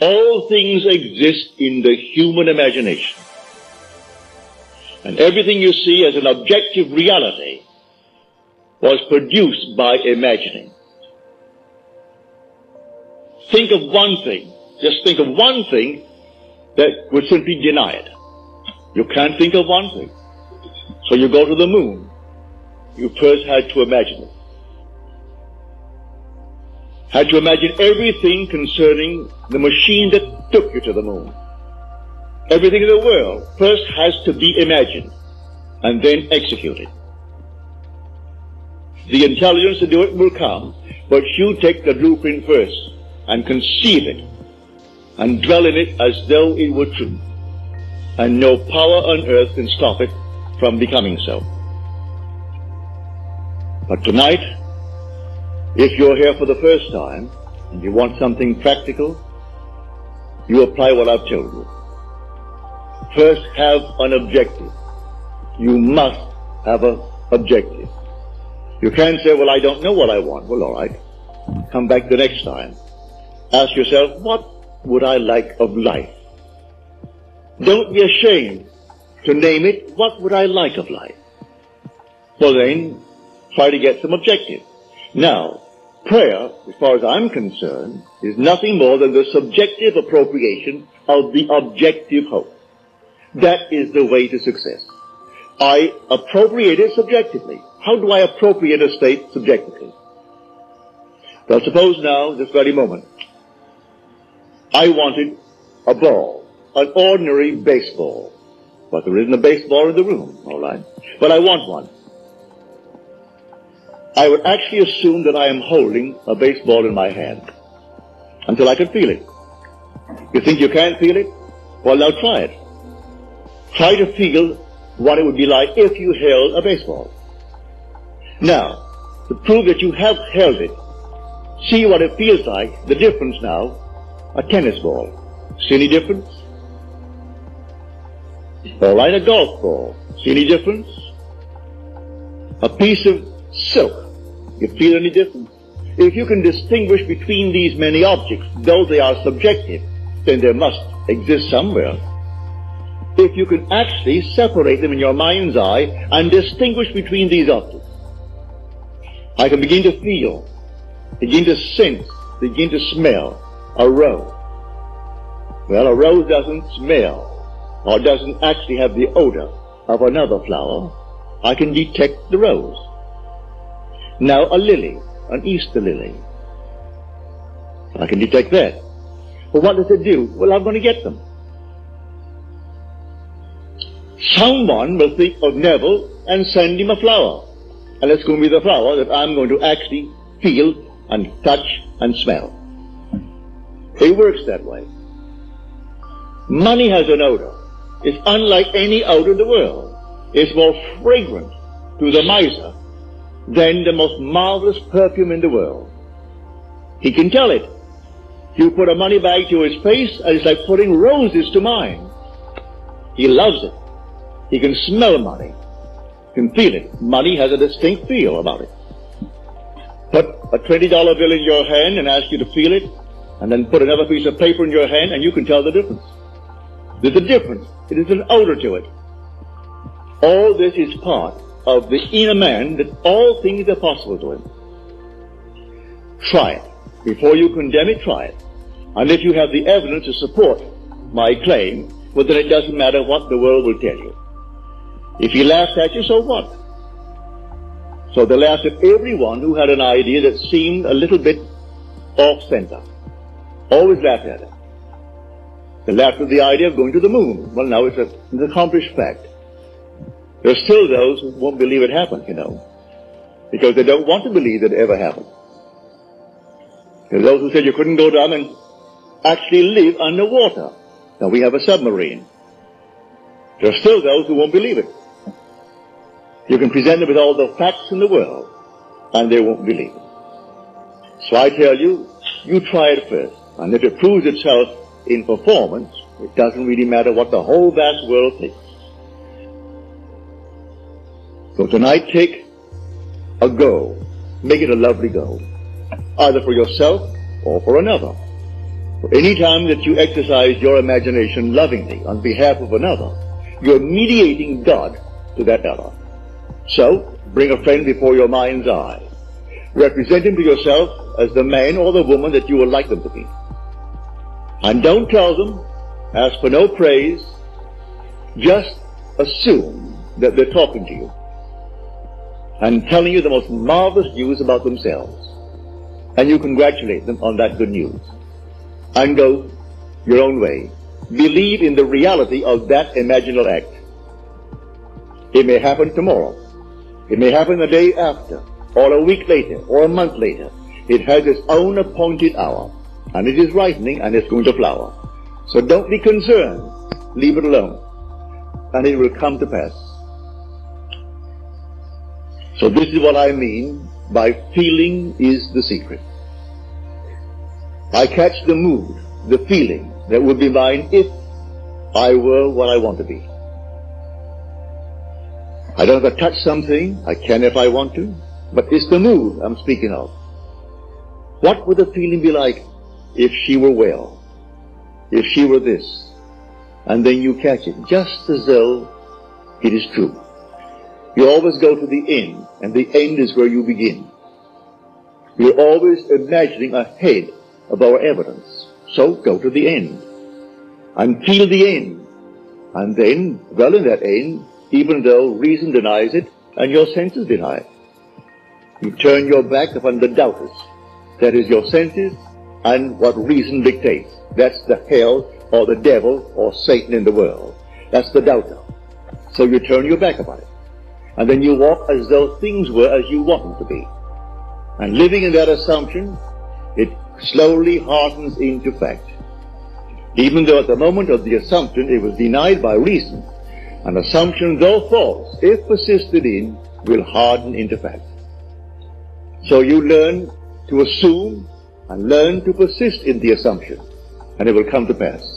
All things exist in the human imagination. And everything you see as an objective reality was produced by imagining. Think of one thing, just think of one thing that would simply deny it. You can't think of one thing. So you go to the moon. You first had to imagine it. Had to imagine everything concerning the machine that took you to the moon. Everything in the world first has to be imagined and then executed. The intelligence to do it will come, but you take the blueprint first and conceive it and dwell in it as though it were true. And no power on earth can stop it from becoming so. But tonight, if you're here for the first time and you want something practical, you apply what I've told you. First, have an objective. You must have an objective. You can't say, well, I don't know what I want. Well, all right. Come back the next time. Ask yourself, what would I like of life? Don't be ashamed to name it, what would I like of life? Well then, try to get some objective. Now, prayer, as far as I'm concerned, is nothing more than the subjective appropriation of the objective hope. That is the way to success. I appropriate it subjectively. How do I appropriate a state subjectively? Well, suppose now, this very moment, I wanted a ball, an ordinary baseball. But there isn't a baseball in the room, all right? But I want one. I would actually assume that I am holding a baseball in my hand until I can feel it. You think you can't feel it? Well, now try it. Try to feel what it would be like if you held a baseball. Now, to prove that you have held it, see what it feels like, the difference now, a tennis ball. See any difference? All right, a golf ball. See any difference? A piece of silk. You feel any difference? If you can distinguish between these many objects, though they are subjective, then there must exist somewhere. If you can actually separate them in your mind's eye and distinguish between these objects, I can begin to feel, begin to sense, begin to smell a rose. Well, a rose doesn't smell or doesn't actually have the odor of another flower. I can detect the rose. Now a lily, an Easter lily. I can detect that. Well, what does it do? Well, I'm going to get them. Someone will think of Neville and send him a flower. And it's going to be the flower that I'm going to actually feel and touch and smell. It works that way. Money has an odor. It's unlike any odor in the world. It's more fragrant to the miser than the most marvelous perfume in the world. He can tell it. You put a money bag to his face, and it's like putting roses to mine. He loves it. He can smell money. He can feel it. Money has a distinct feel about it. Put a $20 bill in your hand and ask you to feel it, and then put another piece of paper in your hand, and you can tell the difference. There's a difference. It is an odor to it. All this is part of the inner man, that all things are possible to him. Try it. Before you condemn it, try it. And if you have the evidence to support my claim, well, then it doesn't matter what the world will tell you. If he laughs at you, so what? So they laughed at everyone who had an idea that seemed a little bit off-center. Always laughed at it. They laughed at the idea of going to the moon. Well, now it's an accomplished fact. There are still those who won't believe it happened, you know, because they don't want to believe that it ever happened. There are those who said you couldn't go down and actually live underwater. Now we have a submarine. There are still those who won't believe it. You can present them with all the facts in the world, and they won't believe it. So I tell you, you try it first. And if it proves itself in performance, it doesn't really matter what the whole vast world thinks. So tonight, take a go. Make it a lovely go, either for yourself or for another. Any time that you exercise your imagination lovingly on behalf of another, you're mediating God to that other. So, bring a friend before your mind's eye. Represent him to yourself as the man or the woman that you would like them to be. And don't tell them, ask for no praise, just assume that they're talking to you and telling you the most marvelous news about themselves. And you congratulate them on that good news. And go your own way. Believe in the reality of that imaginal act. It may happen tomorrow. It may happen the day after, or a week later, or a month later. It has its own appointed hour, and it is ripening, and it's going to flower. So don't be concerned. Leave it alone, and it will come to pass. So this is what I mean by feeling is the secret. I catch the mood, the feeling that would be mine if I were what I want to be. I don't have to touch something, I can if I want to, but it's the mood I'm speaking of. What would the feeling be like if she were well, if she were this? And then you catch it, just as though it is true. You always go to the end, and the end is where you begin. We're always imagining ahead of our evidence. So go to the end, and feel the end. And then, dwell in that end, even though reason denies it, and your senses deny it. You turn your back upon the doubters. That is your senses, and what reason dictates. That's the hell, or the devil, or Satan in the world. That's the doubter. So you turn your back upon it. And then you walk as though things were as you want them to be. And living in that assumption, it slowly hardens into fact. Even though at the moment of the assumption it was denied by reason, an assumption, though false, if persisted in, will harden into fact. So you learn to assume and learn to persist in the assumption, and it will come to pass.